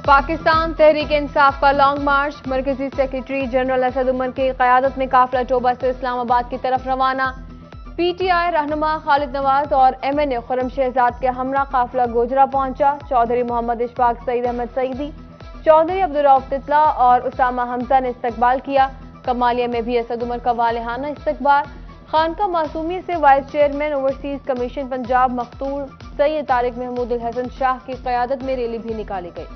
पाकिस्तान तहरीक इंसाफ का लॉन्ग मार्च। मरकजी secretary general Asad Umar की क़यादत में काफिला टोबा से इस्लामाबाद की तरफ रवाना। पीटीआई रहनुमा खालिद नवाज और एमएनए खुर्रम शहजाद के हमरा काफिला गोजरा पहुंचा। चौधरी मोहम्मद इशफाक सईद अहमद सईदी, चौधरी अब्दुर्रऊफ तितला और उसामा हमजा ने इस्तकबाल किया। कमालिया में भी असद उमर का वालिहाना इस्तकबाल। खानका मासूमिया से vice chairman overseas commission Punjab मखतूर सैयद तारिक महमूद अल हसन शाह की क़यादत में रैली भी निकाली गई।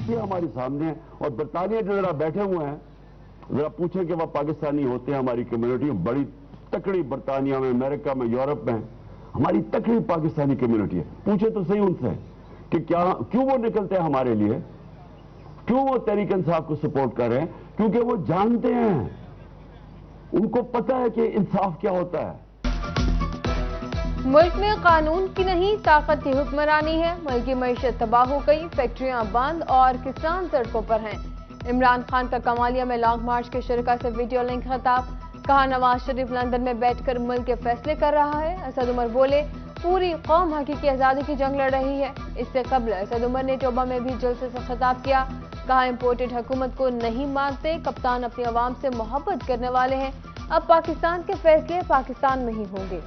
ये हमारे सामने है और बरतानिया जो जरा बैठे हुए हैं, जरा पूछें कि वह पाकिस्तानी होते हैं। हमारी कम्युनिटी बड़ी तकड़ी बरतानिया में, अमेरिका में, यूरोप में हमारी तकड़ी पाकिस्तानी कम्युनिटी है। पूछे तो सही उनसे कि क्यों वो निकलते हैं हमारे लिए, क्यों वो तहरीक इंसाफ को सपोर्ट कर रहे हैं? क्योंकि वो जानते हैं, उनको पता है कि इंसाफ क्या होता है। मुल्क में कानून की नहीं ताकत की हुक्मरानी है। मुल्क की मईशत तबाह हो गई, फैक्ट्रियां बंद और किसान सड़कों पर हैं। इमरान खान का कमालिया में लॉन्ग मार्च के शुरका से वीडियो लिंक खिताब। कहा नवाज शरीफ लंदन में बैठकर मुल्क के फैसले कर रहा है। असद उमर बोले पूरी कौम हकीकी आज़ादी की जंग लड़ रही है। इससे कबल असद उमर ने टोबा में भी जलसे से खिताब किया। कहा इम्पोर्टेड हुकूमत को नहीं मानते, कप्तान अपनी आवाम से मोहब्बत करने वाले हैं। अब पाकिस्तान के फैसले पाकिस्तान में ही होंगे।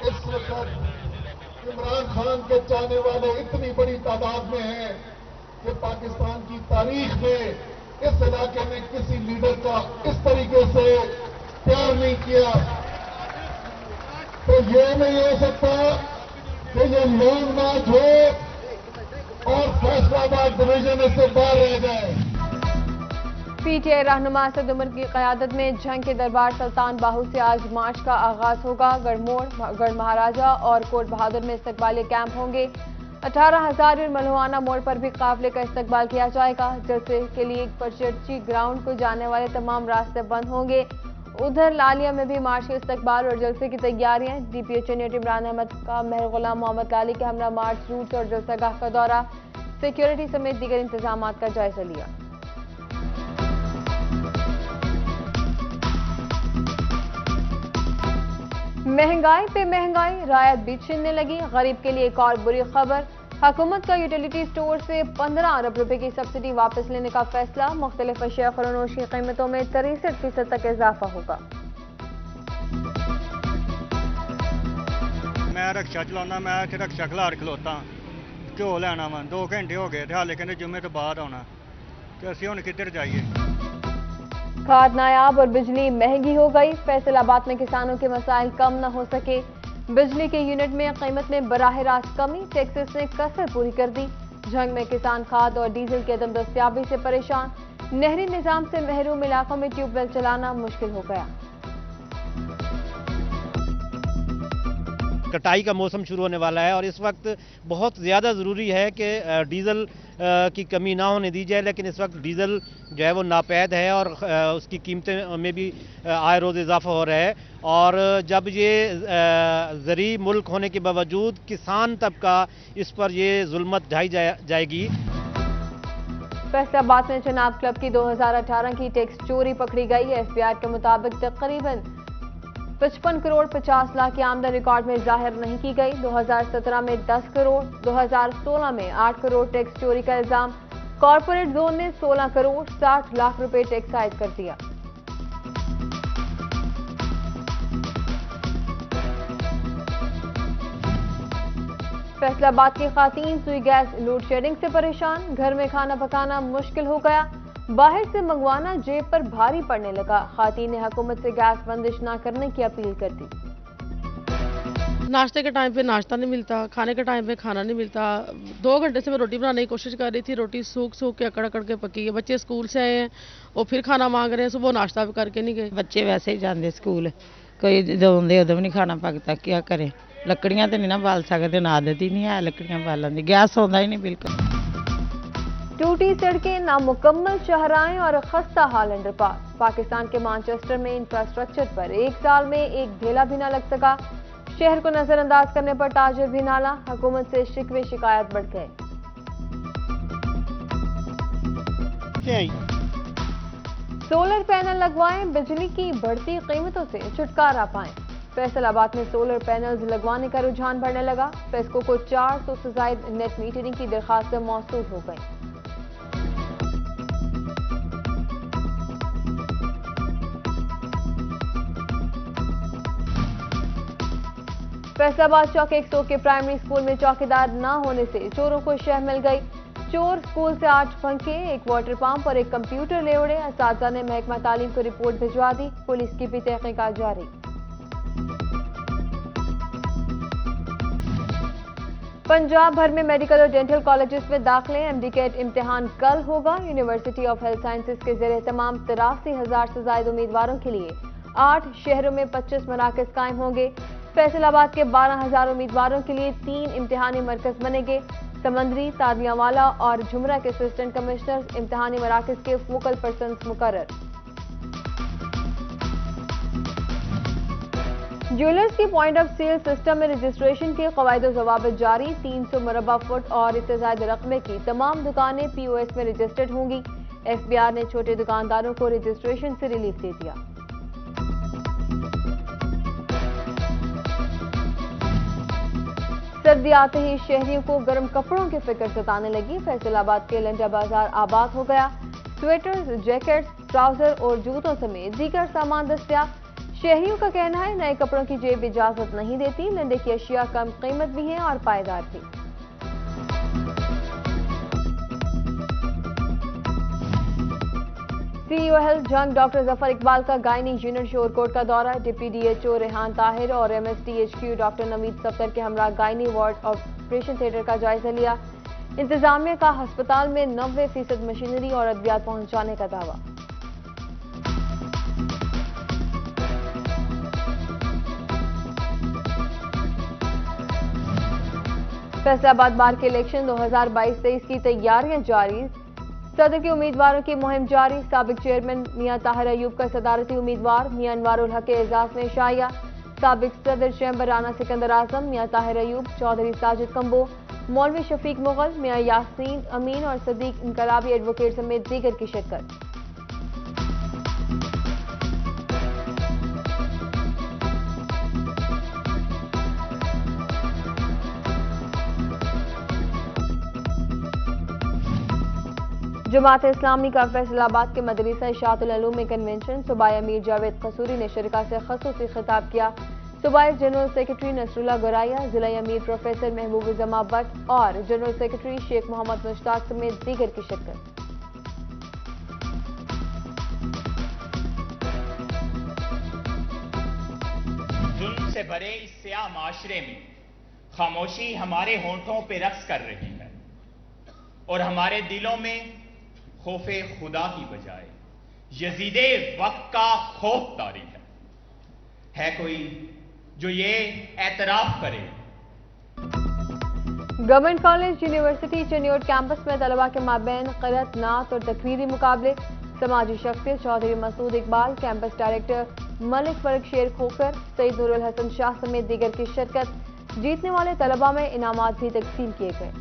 इस वक्त इमरान खान के चाहने वाले इतनी बड़ी तादाद में हैं कि पाकिस्तान की तारीख में इस इलाके में किसी लीडर का इस तरीके से प्यार नहीं किया। तो ये नहीं हो सकता कि ये लॉन्ग मार्च हो और फैसलाबाद डिवीजन इससे बाहर रह जाए। पीटीआई रहनुमा असद उमर की क़यादत में जंग के दरबार सुल्तान बाहू से आज मार्च का आगाज होगा। गढ़मोड़, गढ़ महाराजा और कोट बहादुर में इस्तकबाली कैंप होंगे। 18,000 और मलहुआना मोड़ पर भी काफिले का इस्तकबाल किया जाएगा। जलसे के लिए परचर्ची ग्राउंड को जाने वाले तमाम रास्ते बंद होंगे। उधर लालिया में भी मार्च के इस्तकबाल और जलसे की तैयारियां। डीपीओ चुनियट इमरान अहमद का मेहर गुलाम मोहम्मद लाली के हमरा मार्च रूट और जलसागाह का दौरा, सिक्योरिटी समेत दीगर इंतजाम का जायजा लिया। महंगाई पे महंगाई, रायत भी छिनने लगी। गरीब के लिए एक और बुरी खबर। हुकूमत का यूटिलिटी स्टोर से 15 अरब रुपए की सब्सिडी वापस लेने का फैसला। मुख्तलिफ अशिया खुरनोश की कीमतों में 63% तक इजाफा होगा। मैं रक्षा चलाना, मैं रक्षा खिलार खलोता घ्यो लैना वा 2 घंटे हो गए, हाले कहते जुम्मे तो बाद आना, तो असीं हुण किधर जाइए। खाद नायाब और बिजली महंगी हो गई। फैसलाबाद में किसानों के मसाइल कम न हो सके। बिजली के यूनिट में कीमत में बराह रास्त कमी, टैक्सेस ने कसर पूरी कर दी। जंग में किसान खाद और डीजल की अदम दस्तियाबी से परेशान। नहरी निजाम से महरूम इलाकों में ट्यूबवेल चलाना मुश्किल हो गया। कटाई का मौसम शुरू होने वाला है और इस वक्त बहुत ज़्यादा ज़रूरी है कि डीज़ल की कमी ना होने दी जाए, लेकिन इस वक्त डीज़ल जो है वो नापैद है और उसकी कीमतें में भी आए रोज़ इजाफा हो रहा है। और जब ये ज़री मुल्क होने के बावजूद किसान तबका इस पर ये जुल्मत ढाई जाएगी। फैसलाबाद में चनाब क्लब की 2018 की टैक्स चोरी पकड़ी गई। एफबीआई के मुताबिक तकरीबन 55 करोड़ 50 लाख की आमदन रिकॉर्ड में जाहिर नहीं की गई। 2017 में 10 करोड़, 2016 में 8 करोड़ टैक्स चोरी का इल्जाम। कॉर्पोरेट जोन ने 16 करोड़ 60 लाख रुपए टैक्स आयद कर दिया। फैसलाबाद की खातीन सुई गैस लोड शेडिंग से परेशान। घर में खाना पकाना मुश्किल हो गया, बाहर से मंगवाना जेब पर भारी पड़ने लगा। खातीन ने हुकूमत से गैस बंदिश ना करने की अपील कर दी। नाश्ते के टाइम पे नाश्ता नहीं मिलता, खाने के टाइम पे खाना नहीं मिलता। 2 घंटे से मैं रोटी बनाने की कोशिश कर रही थी, रोटी सूख के अकड़ के पकी है। बच्चे स्कूल से आए हैं और फिर खाना मांग रहे हैं, सुबह नाश्ता भी करके नहीं गए। बच्चे वैसे ही जाते स्कूल, कोई दौंदे उदम नहीं खाना पकता, क्या करें। लकड़ियां तो नहीं ना बाल सकते, ना आदत ही नहीं है लकड़ियां बालन की, गैस होता ही नहीं बिल्कुल। टूटी सड़कें, नामुकम्मल शहराएं और खस्ता हाल अंडरपास। पाकिस्तान के मैनचेस्टर में इंफ्रास्ट्रक्चर पर एक साल में एक ढेला भी न लग सका। शहर को नजरअंदाज करने पर ताजिर भी नाला। हुकूमत से शिकवे शिकायत बढ़ गए। सोलर पैनल लगवाएं, बिजली की बढ़ती कीमतों से छुटकारा पाएं। फैसलाबाद में सोलर पैनल्स लगवाने का रुझान बढ़ने लगा। फेस्को को 400 से ज्यादा नेट मीटरिंग की दरखास्तें मौसूल हो गईं। फैसलाबाद चौक 100 के प्राइमरी स्कूल में चौकीदार न होने से चोरों को शह मिल गई। चोर स्कूल से 8 पंखे, एक वाटर पंप और एक कंप्यूटर ले उड़े। असातिज़ा ने महकमा तालीम को रिपोर्ट भिजवा दी। पुलिस की भी तहकीकात जारी। पंजाब भर में मेडिकल और डेंटल कॉलेजेस में दाखिले एमडीकेट इम्तिहान कल होगा। यूनिवर्सिटी ऑफ हेल्थ साइंसेज के ज़ेर एहतमाम 83,000 से ज्यादा उम्मीदवारों के लिए 8 शहरों में 25 मराकज कायम होंगे। फैसलाबाद के 12,000 उम्मीदवारों के लिए 3 इम्तिहानी मरकज बनेंगे। समंदरी, तादियावाला और झुमरा के असिस्टेंट कमिश्नर इम्तिहानी मराकज के फोकल पर्सन्स मुकर्रर। ज्वेलर्स की पॉइंट ऑफ सेल सिस्टम में रजिस्ट्रेशन के कवायद और ज़वाबित जारी। 300 मुरबा फुट और इससे ज्यादा रकबे की तमाम दुकानें पीओएस में रजिस्टर्ड होंगी। एफबीआर ने छोटे दुकानदारों को रजिस्ट्रेशन से रिलीफ दे दिया। सर्दी आते ही शहरियों को गर्म कपड़ों की फिक्र सताने लगी। फैसलाबाद के लंडा बाजार आबाद हो गया। स्वेटर्स, जैकेट्स, ट्राउजर और जूतों समेत दीगर सामान दस्तयाब। शहरियों का कहना है नए कपड़ों की जेब इजाजत नहीं देती। लंडे की अशिया कम कीमत भी है और पायदार भी। सीईओ हेल्थ जंग डॉक्टर जफर इकबाल का गायनी यूनिट शोरकोट का दौरा। डिप्टी डीएचओ रेहान ताहिर और एमएसटीएचक्यू डॉक्टर नवीद सफ्तर के हमरा गायनी वार्ड ऑपरेशन थिएटर का जायजा लिया। इंतजामिया का अस्पताल में 90% मशीनरी और अद्वियात पहुंचाने का दावा। फैसलाबाद बार के इलेक्शन 2022-23 की तैयारियां जारी। सदर के उम्मीदवारों की मुहिम जारी। साबिक चेयरमैन मियां ताहिर अयूब का सदारती उम्मीदवार मियां अनवारुल हक के एजाज में शाया। साबिक सदर चैम्बर राना सिकंदर आजम, मियां ताहिर अयूब, चौधरी साजिद कंबो, मौलवी शफीक मुगल, मियां यासीन अमीन और सदीक इनकलाबी एडवोकेट समेत दीगर की शिरकत। जमात इस्लामी का फैसलाबाद के मदरसा इशाअतुल उलूम में कन्वेंशन। सूबाई अमीर जावेद कसूरी ने शरका से खसूसी खिताब किया। सूबाई जनरल सेक्रेटरी नसरुल्लाह गोराया, जिला अमीर प्रोफेसर महबूब जमा भट्ट और जनरल सेक्रेटरी शेख मोहम्मद मुश्ताक समेत दीगर की शिरकत। जुल्म से भरे इस स्याह माशरे में खामोशी हमारे होंठों पे रक्स कर रही है और हमारे दिलों में खौफे खुदा की बजाय यजीदे वक्त का खौफ तारी है कोई जो ये एतराफ करे। Government college university Chiniot campus में तलबा के माबैन क़िरात, नात और तकरीरी मुकाबले। समाजी शख्सियत चौधरी मसूद इकबाल, कैंपस डायरेक्टर मलिक फर्क शेर खोकर, सईद नूरुल हसन शाह समेत दीगर की शिरकत। जीतने वाले तलबा में इनामात भी तकसीम किए गए।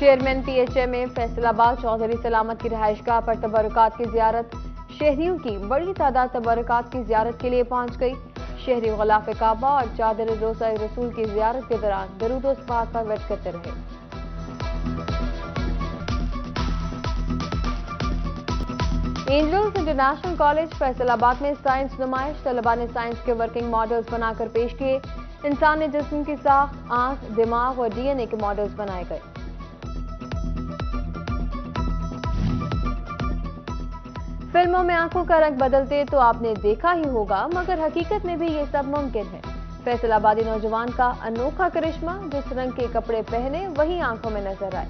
चेयरमैन पीएचए में फैसलाबाद चौधरी सलामत की रिहाइशगाह पर तबरुकात की जियारत। शहरियों की बड़ी तादाद तबरुकात की जियारत के लिए पहुंच गई। शहरी ग़िलाफ़ काबा और चादर रोज़ा रसूल की जियारत के दौरान दरूद व सलावत पर व्यक्त करते रहे। एंजल्स इंटरनेशनल कॉलेज फैसलाबाद में साइंस नुमाइश। तलबा ने साइंस के वर्किंग मॉडल्स बनाकर पेश किए। इंसानी जिस्म की साख, आंख, दिमाग और डीएनए के मॉडल्स बनाए गए। फिल्मों में आंखों का रंग बदलते तो आपने देखा ही होगा, मगर हकीकत में भी ये सब मुमकिन है। फैसलाबादी नौजवान का अनोखा करिश्मा, जिस रंग के कपड़े पहने वही आंखों में नजर आए।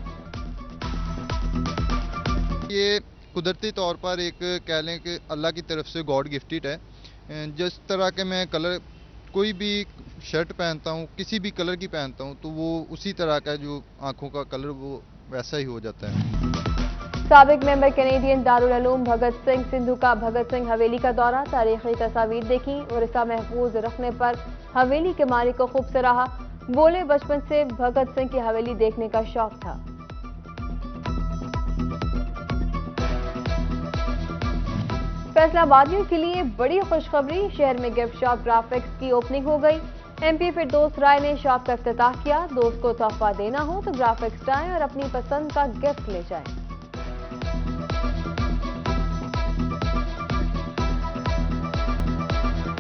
ये कुदरती तौर पर एक कह लें कि अल्लाह की तरफ से गॉड गिफ्टेड है। जिस तरह के मैं कलर कोई भी शर्ट पहनता हूँ, किसी भी कलर की पहनता हूँ, तो वो उसी तरह का जो आंखों का कलर वो वैसा ही हो जाता है। साबिक मेंबर कैनेडियन दारुल उलूम भगत सिंह सिंधु का भगत सिंह हवेली का दौरा। तारीखी तस्वीर देखी। विरसा महफूज रखने पर हवेली के मालिक को खूब सराहा। बोले बचपन से भगत सिंह की हवेली देखने का शौक था। फैसलाबादियों के लिए बड़ी खुशखबरी, शहर में गिफ्ट शॉप ग्राफिक्स की ओपनिंग हो गई। एमपी फिरदौस राय ने शॉप का इफ्तिताह किया। दोस्त को तोहफा देना हो तो ग्राफिक्स जाएं और अपनी पसंद का गिफ्ट ले जाएं।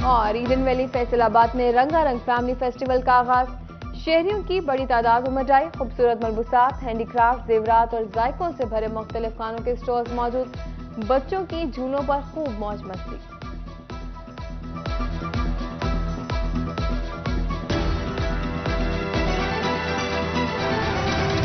और ईडन वैली फैसलाबाद में रंगारंग फैमिली फेस्टिवल का आगाज, शहरियों की बड़ी तादाद उमड़ आई। खूबसूरत मलबूसात, हैंडीक्राफ्ट, जेवरात और जायकों से भरे मुख्तलिफ खानों के स्टॉल्स मौजूद। बच्चों की झूलों पर खूब मौज मस्ती।